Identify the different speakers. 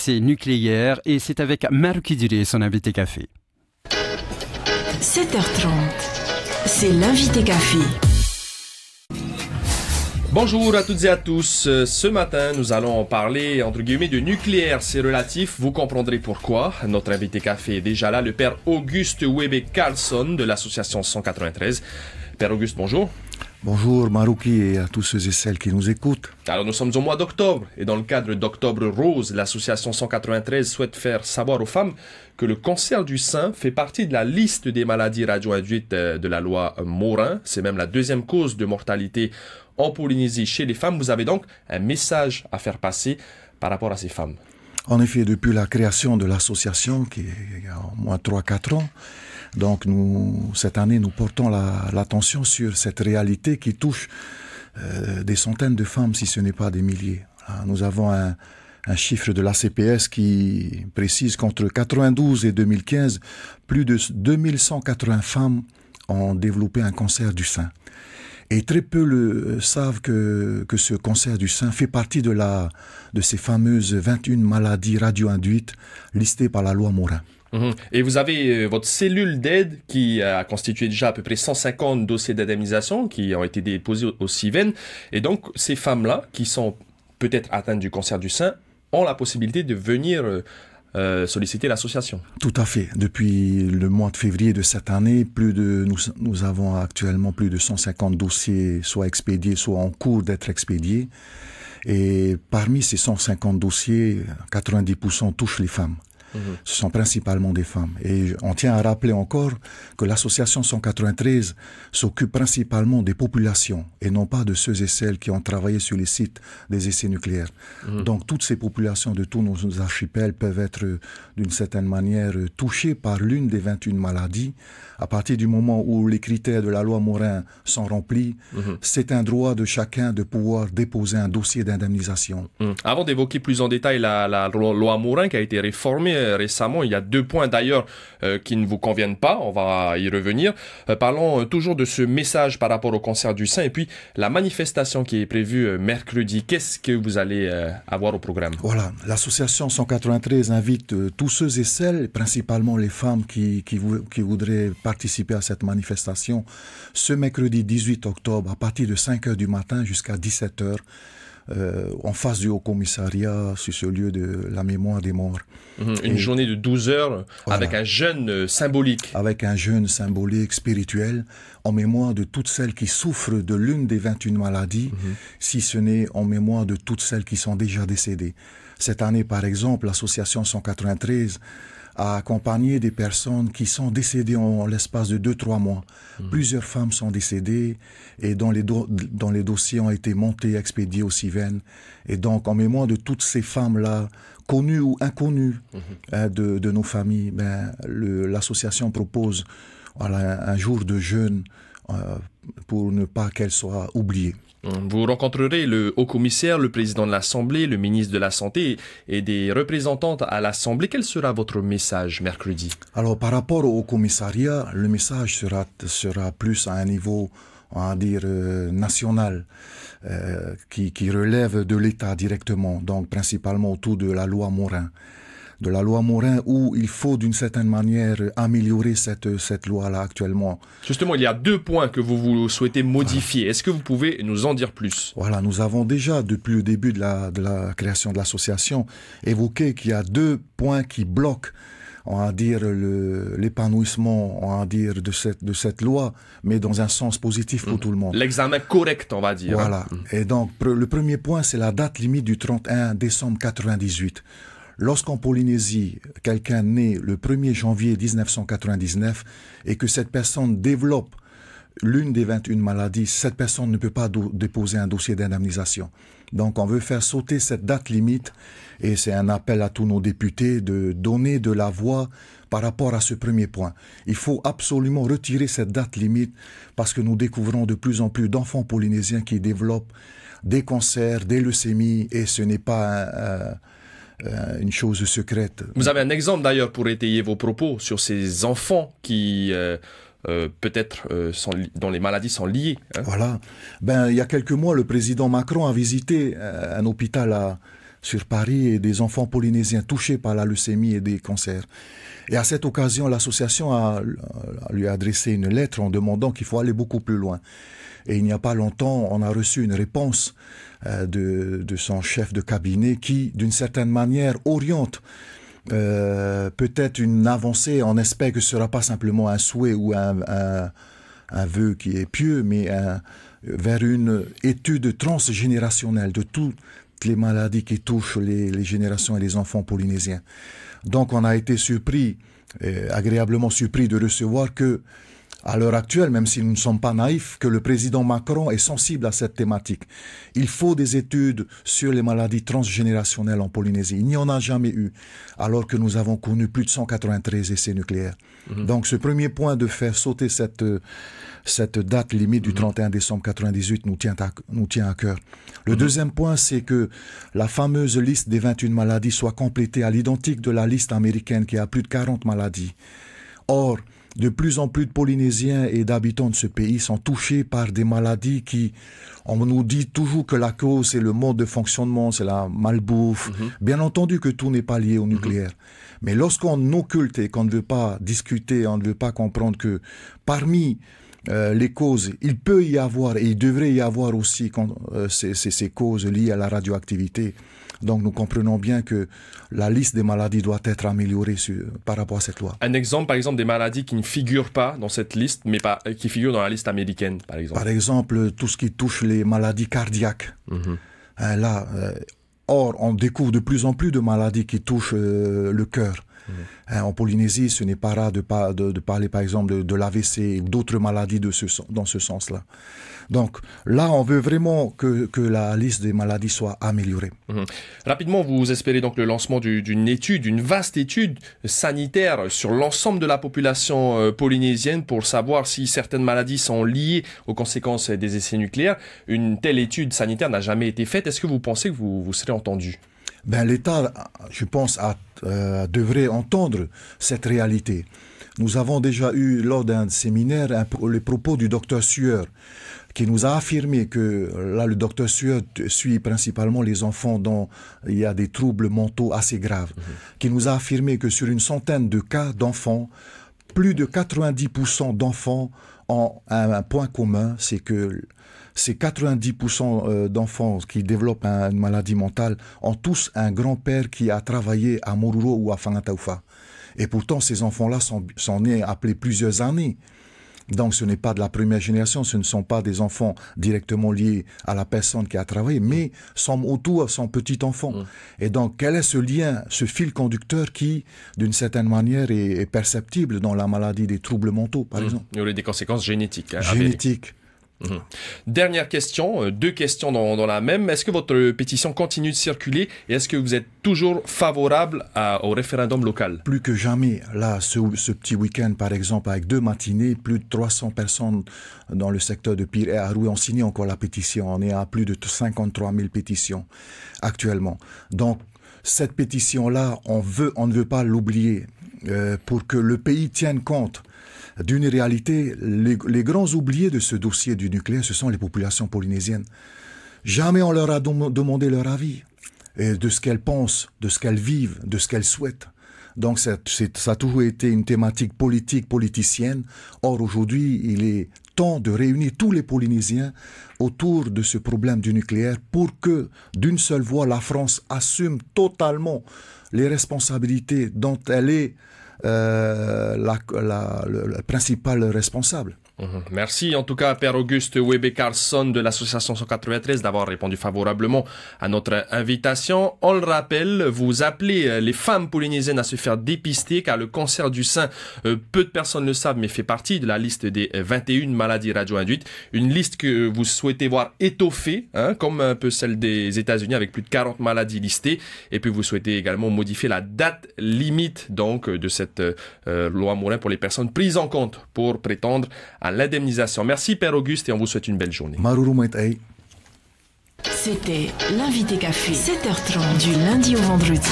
Speaker 1: essais nucléaires et c'est avec Marouki Duré, son invité café.
Speaker 2: 7h30, c'est l'invité café.
Speaker 3: Bonjour à toutes et à tous. Ce matin, nous allons parler, entre guillemets, de nucléaire. C'est relatif, vous comprendrez pourquoi. Notre invité café est déjà là, le père Auguste Webe Carlson de l'association 193. Père Auguste, bonjour.
Speaker 4: Bonjour Marouki et à tous ceux et celles qui nous écoutent.
Speaker 3: Alors nous sommes au mois d'octobre et dans le cadre d'Octobre Rose, l'association 193 souhaite faire savoir aux femmes que le cancer du sein fait partie de la liste des maladies radio-induites de la loi Morin. C'est même la deuxième cause de mortalité en Polynésie chez les femmes. Vous avez donc un message à faire passer par rapport à ces femmes.
Speaker 4: En effet, depuis la création de l'association, qui est il y a au moins 3-4 ans, donc cette année, nous portons l'attention sur cette réalité qui touche des centaines de femmes, si ce n'est pas des milliers. Nous avons un chiffre de l'ACPS qui précise qu'entre 92 et 2015, plus de 2180 femmes ont développé un cancer du sein. Et très peu savent que ce cancer du sein fait partie de ces fameuses 21 maladies radio-induites listées par la loi Morin.
Speaker 3: Et vous avez votre cellule d'aide qui a constitué déjà à peu près 150 dossiers d'indemnisation qui ont été déposés au CIVEN. Et donc, ces femmes-là, qui sont peut-être atteintes du cancer du sein, ont la possibilité de venir solliciter l'association.
Speaker 4: Tout à fait. Depuis le mois de février de cette année, nous avons actuellement plus de 150 dossiers soit expédiés, soit en cours d'être expédiés. Et parmi ces 150 dossiers, 90% touchent les femmes. Ce sont principalement des femmes. Et on tient à rappeler encore que l'association 193 s'occupe principalement des populations et non pas de ceux et celles qui ont travaillé sur les sites des essais nucléaires. Donc toutes ces populations de tous nos archipels peuvent être d'une certaine manière touchées par l'une des 21 maladies. À partir du moment où les critères de la loi Morin sont remplis, c'est un droit de chacun de pouvoir déposer un dossier d'indemnisation.
Speaker 3: Avant d'évoquer plus en détail la loi Morin qui a été réformée récemment, il y a 2 points d'ailleurs qui ne vous conviennent pas, on va y revenir. Parlons toujours de ce message par rapport au cancer du sein et puis la manifestation qui est prévue mercredi. Qu'est-ce que vous allez avoir au programme?
Speaker 4: Voilà, l'association 193 invite tous ceux et celles, principalement les femmes qui voudraient participer à cette manifestation ce mercredi 18 octobre à partir de 5h du matin jusqu'à 17h en face du Haut-Commissariat sur ce lieu de la mémoire des morts.
Speaker 3: Une journée de 12 heures voilà, avec un jeûne symbolique.
Speaker 4: Avec un jeûne symbolique, spirituel, en mémoire de toutes celles qui souffrent de l'une des 21 maladies, si ce n'est en mémoire de toutes celles qui sont déjà décédées. Cette année, par exemple, l'association 193 a accompagné des personnes qui sont décédées en l'espace de 2-3 mois. Plusieurs femmes sont décédées et dont les dossiers ont été montés, expédiés au CIVEN. Et donc, en mémoire de toutes ces femmes-là, connues ou inconnues de nos familles, l'association propose un jour de jeûne pour ne pas qu'elles soient oubliées.
Speaker 3: Vous rencontrerez le haut-commissaire, le président de l'Assemblée, le ministre de la Santé et des représentantes à l'Assemblée. Quel sera votre message mercredi?
Speaker 4: Alors, par rapport au haut-commissariat, le message sera plus à un niveau, on va dire, national, qui relève de l'État directement, donc principalement autour de la loi Morin. De la loi Morin où il faut d'une certaine manière améliorer cette loi-là actuellement.
Speaker 3: Justement, il y a 2 points que vous souhaitez modifier. Est-ce que vous pouvez nous en dire plus?
Speaker 4: Voilà, nous avons déjà, depuis le début de la création de l'association, évoqué qu'il y a 2 points qui bloquent, on va dire, l'épanouissement, on va dire, de cette loi, mais dans un sens positif pour tout le monde.
Speaker 3: L'examen correct, on va dire.
Speaker 4: Voilà. Et donc, le premier point, c'est la date limite du 31 décembre 1998. Lorsqu'en Polynésie, quelqu'un naît le 1er janvier 1999 et que cette personne développe l'une des 21 maladies, cette personne ne peut pas déposer un dossier d'indemnisation. Donc on veut faire sauter cette date limite et c'est un appel à tous nos députés de donner de la voix par rapport à ce premier point. Il faut absolument retirer cette date limite parce que nous découvrons de plus en plus d'enfants polynésiens qui développent des cancers, des leucémies et ce n'est pas une chose secrète.
Speaker 3: Vous avez un exemple d'ailleurs pour étayer vos propos sur ces enfants qui peut-être dont les maladies sont liées. Hein?
Speaker 4: Voilà. Il y a quelques mois, le président Macron a visité un hôpital sur Paris et des enfants polynésiens touchés par la leucémie et des cancers. Et à cette occasion, l'association lui a adressé une lettre en demandant qu'il faut aller beaucoup plus loin. Et il n'y a pas longtemps, on a reçu une réponse de son chef de cabinet qui, d'une certaine manière, oriente peut-être une avancée. On espère que ce ne sera pas simplement un souhait ou un vœu qui est pieux, mais vers une étude transgénérationnelle de toutes les maladies qui touchent les générations et les enfants polynésiens. Donc on a été surpris, agréablement surpris de recevoir que, à l'heure actuelle, même si nous ne sommes pas naïfs, que le président Macron est sensible à cette thématique. Il faut des études sur les maladies transgénérationnelles en Polynésie. Il n'y en a jamais eu, alors que nous avons connu plus de 193 essais nucléaires. Donc ce premier point de faire sauter cette date limite du 31 décembre 1998 nous tient à cœur. Le deuxième point, c'est que la fameuse liste des 21 maladies soit complétée à l'identique de la liste américaine qui a plus de 40 maladies. Or, de plus en plus de Polynésiens et d'habitants de ce pays sont touchés par des maladies qui, on nous dit toujours que la cause c'est le mode de fonctionnement, c'est la malbouffe. Bien entendu que tout n'est pas lié au nucléaire. Mais lorsqu'on occulte et qu'on ne veut pas discuter, on ne veut pas comprendre que parmi les causes, il peut y avoir et il devrait y avoir aussi ces causes liées à la radioactivité. Donc nous comprenons bien que la liste des maladies doit être améliorée par rapport à cette loi. Un
Speaker 3: exemple, par exemple, des maladies qui ne figurent pas dans cette liste, mais qui figurent dans la liste américaine, par exemple.
Speaker 4: Par exemple, tout ce qui touche les maladies cardiaques. Or, on découvre de plus en plus de maladies qui touchent le cœur. En Polynésie, ce n'est pas rare de parler, par exemple, de l'AVC ou d'autres maladies dans ce sens-là. Donc là, on veut vraiment que la liste des maladies soit améliorée.
Speaker 3: Rapidement, vous espérez donc le lancement d'une vaste étude sanitaire sur l'ensemble de la population polynésienne pour savoir si certaines maladies sont liées aux conséquences des essais nucléaires. Une telle étude sanitaire n'a jamais été faite. Est-ce que vous pensez que vous serez entendu?
Speaker 4: L'État, je pense, devrait entendre cette réalité. Nous avons déjà eu, lors d'un séminaire, les propos du docteur Sueur, qui nous a affirmé que, là, le docteur Sueur suit principalement les enfants dont il y a des troubles mentaux assez graves, qui nous a affirmé que sur une centaine de cas d'enfants, plus de 90% d'enfants ont un point commun, c'est que ces 90% d'enfants qui développent une maladie mentale ont tous un grand-père qui a travaillé à Moruro ou à Fangataufa. Et pourtant, ces enfants-là sont nés après plusieurs années. Donc, ce n'est pas de la première génération, ce ne sont pas des enfants directement liés à la personne qui a travaillé, mais sont autour de son petit enfant. Et donc, quel est ce lien, ce fil conducteur qui, d'une certaine manière, est perceptible dans la maladie des troubles mentaux, par exemple?
Speaker 3: Il y aurait des conséquences génétiques.
Speaker 4: Génétiques.
Speaker 3: Dernière question, deux questions dans la même. Est-ce que votre pétition continue de circuler et est-ce que vous êtes toujours favorable au référendum local?
Speaker 4: Plus que jamais. Là, ce petit week-end, par exemple, avec 2 matinées, plus de 300 personnes dans le secteur de Pire et Aroué ont signé encore la pétition. On est à plus de 53 000 pétitions actuellement. Donc, cette pétition-là, on ne veut pas l'oublier pour que le pays tienne compte d'une réalité. Les grands oubliés de ce dossier du nucléaire, ce sont les populations polynésiennes. Jamais on leur a demandé leur avis, et de ce qu'elles pensent, de ce qu'elles vivent, de ce qu'elles souhaitent. Donc ça a toujours été une thématique politicienne. Or aujourd'hui, il est temps de réunir tous les Polynésiens autour de ce problème du nucléaire pour que, d'une seule voix, la France assume totalement les responsabilités dont elle est le principal responsable.
Speaker 3: Merci en tout cas Père Auguste Webe Carlson de l'association 193 d'avoir répondu favorablement à notre invitation. On le rappelle, vous appelez les femmes polynésiennes à se faire dépister car le cancer du sein, peu de personnes le savent, mais fait partie de la liste des 21 maladies radio-induites. Une liste que vous souhaitez voir étoffée, comme un peu celle des États-Unis avec plus de 40 maladies listées. Et puis vous souhaitez également modifier la date limite donc de cette loi Morin pour les personnes prises en compte pour prétendre à l'indemnisation. Merci Père Auguste et on vous souhaite une belle journée.
Speaker 2: C'était l'invité café, 7h30 du lundi au vendredi.